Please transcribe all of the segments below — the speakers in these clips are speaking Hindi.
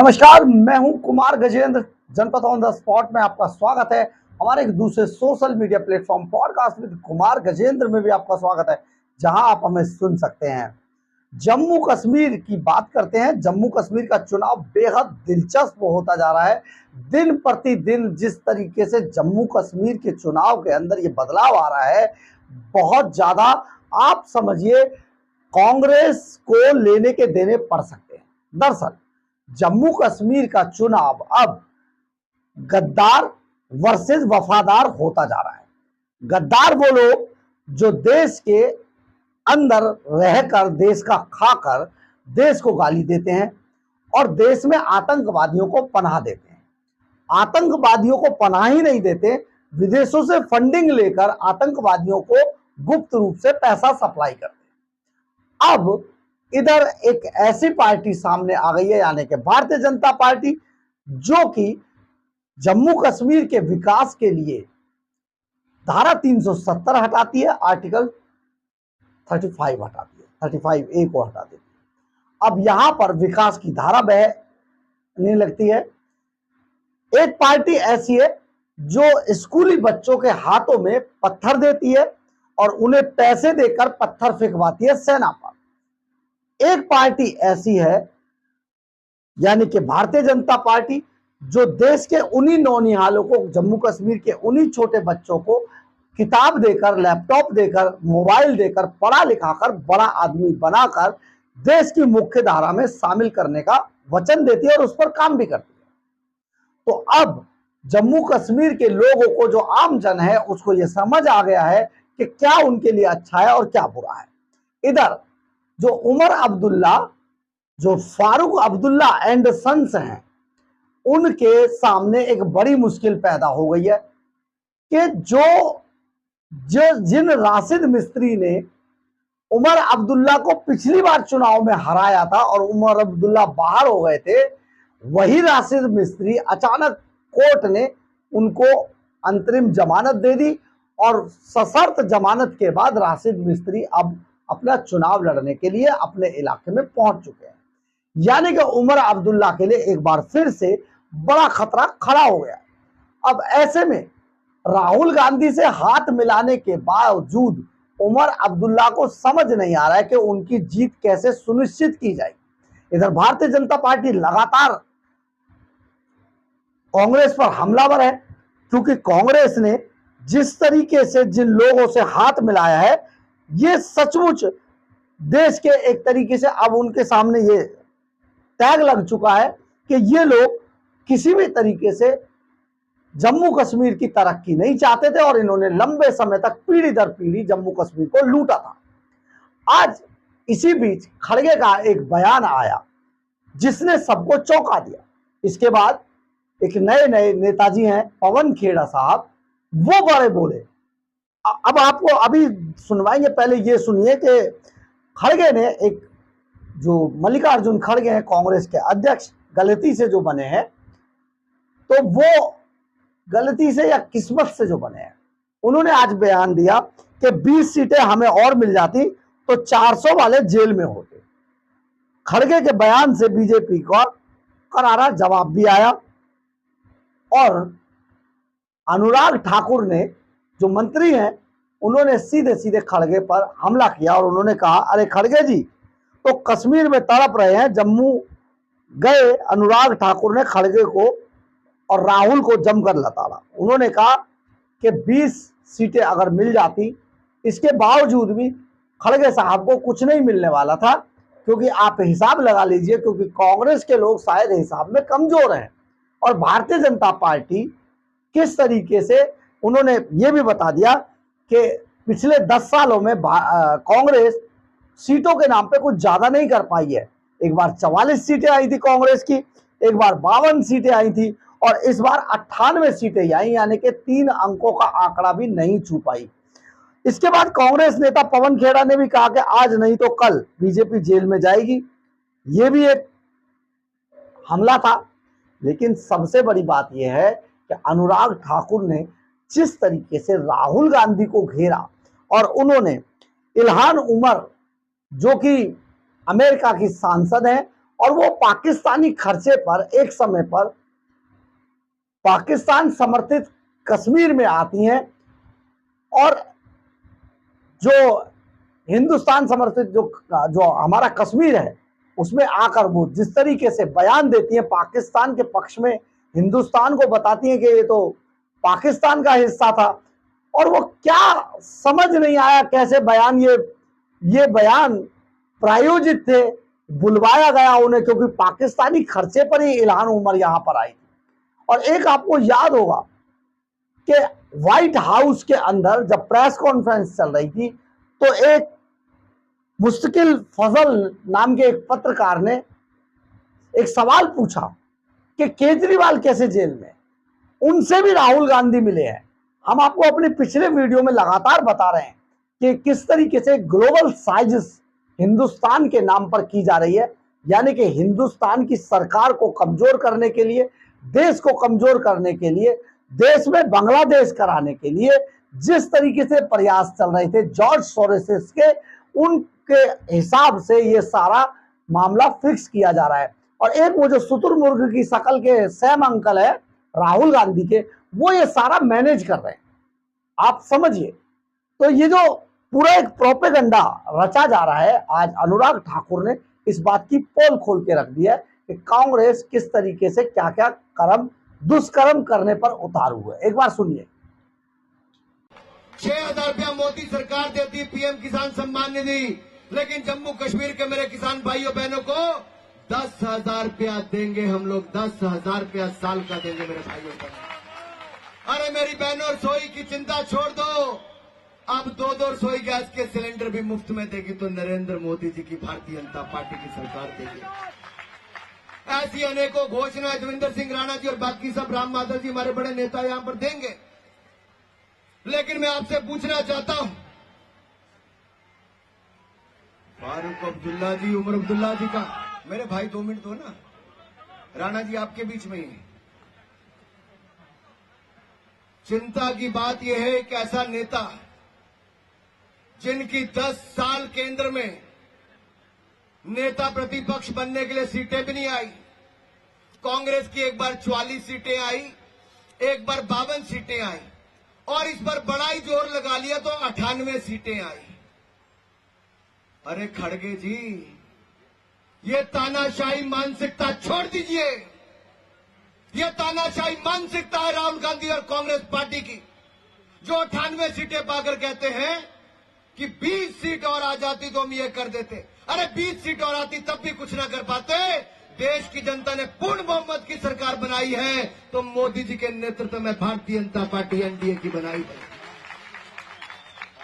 नमस्कार, मैं हूं कुमार गजेंद्र। जनपद ऑन द स्पॉट में आपका स्वागत है। हमारे एक दूसरे social media platform podcast with Kumar Gajendra में भी आपका स्वागत है, जहां आप हमें सुन सकते हैं। जम्मू कश्मीर की बात करते हैं। जम्मू कश्मीर का चुनाव बेहद दिलचस्प होता जा रहा है। दिन प्रतिदिन जिस तरीके से जम्मू कश्मीर के चुनाव के अंदर ये बदलाव आ रहा है, बहुत ज्यादा आप समझिए कांग्रेस को लेने के देने पड़ सकते हैं। दरअसल जम्मू कश्मीर का चुनाव अब गद्दार वर्सेस वफादार होता जा रहा है। गद्दार वो लोग जो देश के अंदर रहकर, देश का खाकर देश को गाली देते हैं और देश में आतंकवादियों को पनाह देते हैं। आतंकवादियों को पनाह ही नहीं देते, विदेशों से फंडिंग लेकर आतंकवादियों को गुप्त रूप से पैसा सप्लाई करते हैं। अब इधर एक ऐसी पार्टी सामने आ गई है, यानी कि भारतीय जनता पार्टी, जो कि जम्मू कश्मीर के विकास के लिए धारा 370 हटाती है, आर्टिकल 35 हटाती है, 35A को हटा देती है। अब यहां पर विकास की धारा बहने लगती है। एक पार्टी ऐसी है जो स्कूली बच्चों के हाथों में पत्थर देती है और उन्हें पैसे देकर पत्थर फेंकवाती है सेना पर। एक पार्टी ऐसी है, यानी कि भारतीय जनता पार्टी, जो देश के उन्हीं नौनिहालों को, जम्मू कश्मीर के उन्हीं छोटे बच्चों को किताब देकर, लैपटॉप देकर, मोबाइल देकर, पढ़ा लिखाकर बड़ा आदमी बनाकर देश की मुख्य धारा में शामिल करने का वचन देती है और उस पर काम भी करती है। तो अब जम्मू कश्मीर के लोगों को, जो आम जन है, उसको यह समझ आ गया है कि क्या उनके लिए अच्छा है और क्या बुरा है। इधर जो उमर अब्दुल्ला, जो फारूक अब्दुल्ला एंड सन्स हैं, उनके सामने एक बड़ी मुश्किल पैदा हो गई है कि जिन राशिद मिस्त्री ने उमर अब्दुल्ला को पिछली बार चुनाव में हराया था और उमर अब्दुल्ला बाहर हो गए थे, वही राशिद मिस्त्री अचानक कोर्ट ने उनको अंतरिम जमानत दे दी और सशर्त जमानत के बाद राशिद मिस्त्री अब अपना चुनाव लड़ने के लिए अपने इलाके में पहुंच चुके हैं। यानी कि उमर अब्दुल्ला के लिए एक बार फिर से बड़ा खतरा खड़ा हो गया। अब ऐसे में राहुल गांधी से हाथ मिलाने के बावजूद उमर अब्दुल्ला को समझ नहीं आ रहा है कि उनकी जीत कैसे सुनिश्चित की जाएगी। इधर भारतीय जनता पार्टी लगातार कांग्रेस पर हमलावर है, क्योंकि कांग्रेस ने जिस तरीके से जिन लोगों से हाथ मिलाया है, ये सचमुच देश के एक तरीके से अब उनके सामने ये टैग लग चुका है कि ये लोग किसी भी तरीके से जम्मू कश्मीर की तरक्की नहीं चाहते थे और इन्होंने लंबे समय तक पीढ़ी दर पीढ़ी जम्मू कश्मीर को लूटा था। आज इसी बीच खड़गे का एक बयान आया जिसने सबको चौंका दिया। इसके बाद एक नए नेताजी हैं, पवन खेड़ा साहब, वो बड़े बोले। अब आपको अभी सुनवाएंगे, पहले ये सुनिए कि खड़गे ने, एक जो मल्लिकार्जुन खड़गे हैं कांग्रेस के अध्यक्ष, गलती से जो बने हैं, तो वो गलती से या किस्मत से जो बने हैं, उन्होंने आज बयान दिया कि 20 सीटें हमें और मिल जाती तो 400 वाले जेल में होते। खड़गे के बयान से बीजेपी का करारा जवाब भी आया और अनुराग ठाकुर ने, जो मंत्री हैं, उन्होंने सीधे सीधे खड़गे पर हमला किया और उन्होंने कहा, अरे खड़गे जी तो कश्मीर में तड़प रहे हैं, जम्मू गए अनुराग ठाकुर ने खड़गे को और राहुल को जमकर लताड़ा। उन्होंने कहा कि 20 सीटें अगर मिल जाती, इसके बावजूद भी खड़गे साहब को कुछ नहीं मिलने वाला था, क्योंकि आप हिसाब लगा लीजिए, क्योंकि कांग्रेस के लोग शायद हिसाब में कमजोर हैं और भारतीय जनता पार्टी किस तरीके से, उन्होंने ये भी बता दिया कि पिछले 10 सालों में कांग्रेस सीटों के नाम पे कुछ ज्यादा नहीं कर पाई है। एक बार 44 सीटें आई थी कांग्रेस की, एक बार 52 सीटें आई थी और इस बार 98 सीटें आई, यानी कि 3 अंकों का आंकड़ा भी नहीं छू पाई। इसके बाद कांग्रेस नेता पवन खेड़ा ने भी कहा कि आज नहीं तो कल बीजेपी जेल में जाएगी। यह भी एक हमला था। लेकिन सबसे बड़ी बात यह है कि अनुराग ठाकुर ने जिस तरीके से राहुल गांधी को घेरा और उन्होंने इल्हान उमर, जो कि अमेरिका की सांसद हैं, और वो पाकिस्तानी खर्चे पर एक समय पर पाकिस्तान समर्थित कश्मीर में आती हैं और जो हिंदुस्तान समर्थित जो हमारा कश्मीर है उसमें आकर वो जिस तरीके से बयान देती हैं पाकिस्तान के पक्ष में, हिंदुस्तान को बताती हैं कि ये तो पाकिस्तान का हिस्सा था, और वो क्या समझ नहीं आया कैसे बयान ये बयान प्रायोजित थे, बुलवाया गया उन्हें क्योंकि पाकिस्तानी खर्चे पर ही इल्हान उमर यहां पर आई थी। और एक आपको याद होगा कि व्हाइट हाउस के अंदर जब प्रेस कॉन्फ्रेंस चल रही थी तो एक मुस्तकिल फजल नाम के एक पत्रकार ने एक सवाल पूछा कि केजरीवाल कैसे जेल में, उनसे भी राहुल गांधी मिले हैं। हम आपको अपने पिछले वीडियो में लगातार बता रहे हैं कि किस तरीके से ग्लोबल साजिश हिंदुस्तान के नाम पर की जा रही है, यानी कि हिंदुस्तान की सरकार को कमजोर करने के लिए, देश को कमजोर करने के लिए, देश में बांग्लादेश कराने के लिए जिस तरीके से प्रयास चल रहे थे जॉर्ज सोरोस के, उनके हिसाब से ये सारा मामला फिक्स किया जा रहा है। और एक वो जो शुतुरमुर्ग की शक्ल के सैम अंकल है राहुल गांधी के, वो ये सारा मैनेज कर रहे हैं, आप समझिए। तो ये जो पूरा एक प्रोपेगेंडा रचा जा रहा है, आज अनुराग ठाकुर ने इस बात की पोल खोल के रख दी है कि कांग्रेस किस तरीके से क्या क्या दुष्कर्म करने पर उतार हुए। एक बार सुनिए। 6,000 रुपया मोदी सरकार देती पीएम किसान सम्मान निधि, लेकिन जम्मू कश्मीर के मेरे किसान भाइयों बहनों को 10,000 रुपया देंगे हम लोग, 10,000 रुपया साल का देंगे मेरे भाइयों बहनों। अरे मेरी बहनों, रसोई की चिंता छोड़ दो, अब 2 रसोई गैस के सिलेंडर भी मुफ्त में देगी तो नरेंद्र मोदी जी की भारतीय जनता पार्टी की सरकार देगी। ऐसी अनेकों घोषणाएं देवेंद्र सिंह राणा जी और बाकी सब राम माधव जी हमारे बड़े नेता यहां पर देंगे। लेकिन मैं आपसे पूछना चाहता हूं, फारूक अब्दुल्ला जी, उमर अब्दुल्ला जी का, मेरे भाई 2 मिनट दो ना, राणा जी आपके बीच में ही। चिंता की बात यह है कि ऐसा नेता जिनकी 10 साल केंद्र में नेता प्रतिपक्ष बनने के लिए सीटें भी नहीं आई, कांग्रेस की एक बार 44 सीटें आई, एक बार 52 सीटें आई, और इस पर बड़ा ही जोर लगा लिया तो 98 सीटें आई। अरे खड़गे जी, ये तानाशाही मानसिकता छोड़ दीजिए। ये तानाशाही मानसिकता है राहुल गांधी और कांग्रेस पार्टी की, जो 98 सीटें पाकर कहते हैं कि 20 सीट और आ जाती तो हम ये कर देते। अरे 20 सीट और आती तब भी कुछ ना कर पाते। देश की जनता ने पूर्ण बहुमत की सरकार बनाई है तो मोदी जी के नेतृत्व में भारतीय जनता पार्टी एनडीए की बनाई है।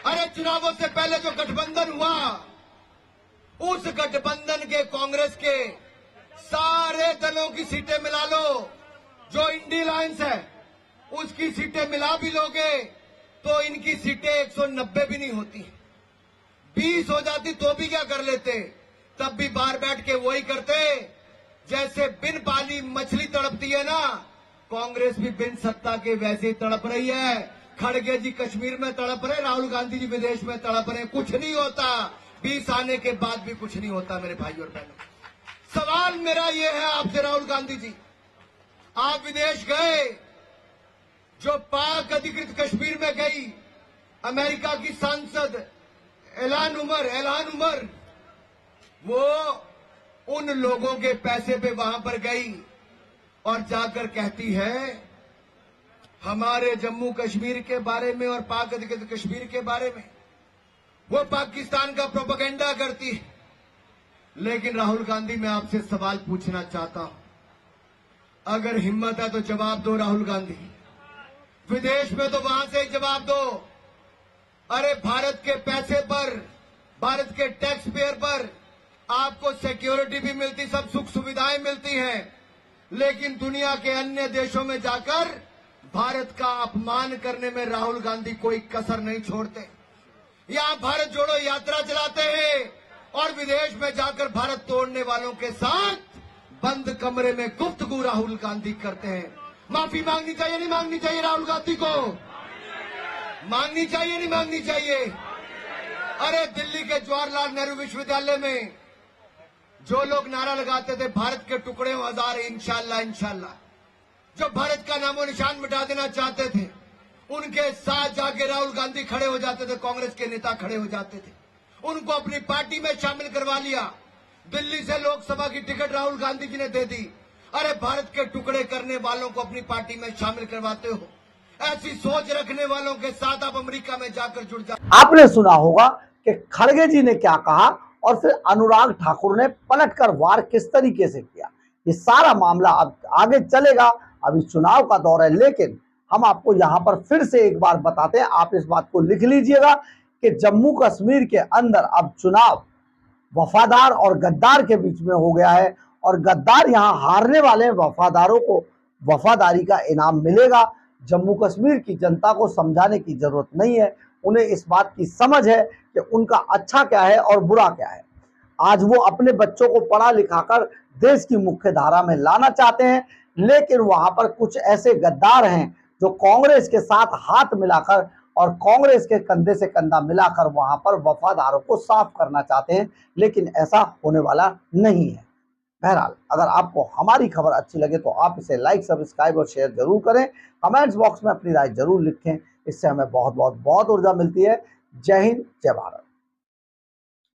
अरे चुनावों से पहले जो गठबंधन हुआ, उस गठबंधन के कांग्रेस के सारे दलों की सीटें मिला लो, जो इंडी अलायंस है उसकी सीटें मिला भी लोगे तो इनकी सीटें 190 भी नहीं होती। 20 हो जाती तो भी क्या कर लेते, तब भी बाहर बैठ के वही करते जैसे बिन पाली मछली तड़पती है ना, कांग्रेस भी बिन सत्ता के वैसे ही तड़प रही है। खड़गे जी कश्मीर में तड़प रहे, राहुल गांधी जी विदेश में तड़प रहे, कुछ नहीं होता। 20 आने के बाद भी कुछ नहीं होता मेरे भाइयों और बहनों। सवाल मेरा ये है आपसे, राहुल गांधी जी, आप विदेश गए, जो पाक अधिकृत कश्मीर में गई अमेरिका की सांसद इल्हान उमर, वो उन लोगों के पैसे पे वहां पर गई और जाकर कहती है हमारे जम्मू कश्मीर के बारे में और पाक अधिकृत कश्मीर के बारे में, वो पाकिस्तान का प्रोपेगेंडा करती है। लेकिन राहुल गांधी, मैं आपसे सवाल पूछना चाहता हूं, अगर हिम्मत है तो जवाब दो राहुल गांधी, विदेश में तो वहां से ही जवाब दो। अरे भारत के पैसे पर, भारत के टैक्स पेयर पर आपको सिक्योरिटी भी मिलती, सब सुख सुविधाएं मिलती हैं, लेकिन दुनिया के अन्य देशों में जाकर भारत का अपमान करने में राहुल गांधी कोई कसर नहीं छोड़ते। यहां भारत जोड़ो यात्रा चलाते हैं और विदेश में जाकर भारत तोड़ने वालों के साथ बंद कमरे में गुफ्तगू राहुल गांधी करते हैं। माफी मांगनी चाहिए नहीं मांगनी चाहिए राहुल गांधी को? मांगनी चाहिए नहीं मांगनी चाहिए? अरे दिल्ली के जवाहरलाल नेहरू विश्वविद्यालय में जो लोग नारा लगाते थे भारत के टुकड़े हो हजार इंशाल्लाह इंशाल्लाह, जो भारत का नामो निशान मिटा देना चाहते थे, उनके साथ जाके राहुल गांधी खड़े हो जाते थे, कांग्रेस के नेता खड़े हो जाते थे, उनको अपनी पार्टी में शामिल करवा लिया। दिल्ली से लोकसभा की टिकट राहुल गांधी जी ने दे दी। अरे भारत के टुकड़े करने वालों को अपनी पार्टी में शामिल करवाते हो, ऐसी सोच रखने वालों के साथ आप अमेरिका में जाकर जुड़ जाओ। आपने सुना होगा कि खड़गे जी ने क्या कहा और फिर अनुराग ठाकुर ने पलटकर वार किस तरीके से किया। ये सारा मामला अब आगे चलेगा, अभी चुनाव का दौर है, लेकिन हम आपको यहां पर फिर से एक बार बताते हैं, आप इस बात को लिख लीजिएगा कि जम्मू कश्मीर के अंदर अब चुनाव वफादार और गद्दार के बीच में हो गया है और गद्दार यहां हारने वाले वफादारों को वफादारी का इनाम मिलेगा। जम्मू कश्मीर की जनता को समझाने की जरूरत नहीं है, उन्हें इस बात की समझ है कि उनका अच्छा क्या है और बुरा क्या है। आज वो अपने बच्चों को पढ़ा लिखाकर देश की मुख्य धारा में लाना चाहते हैं, लेकिन वहां पर कुछ ऐसे गद्दार हैं जो कांग्रेस के साथ हाथ मिलाकर और कांग्रेस के कंधे से कंधा मिलाकर वहां पर वफादारों को साफ करना चाहते हैं, लेकिन ऐसा होने वाला नहीं है। बहरहाल, अगर आपको हमारी खबर अच्छी लगे तो आप इसे लाइक, सब्सक्राइब और शेयर जरूर करें। कमेंट्स बॉक्स में अपनी राय जरूर लिखें, इससे हमें बहुत ऊर्जा मिलती है। जय हिंद, जय भारत।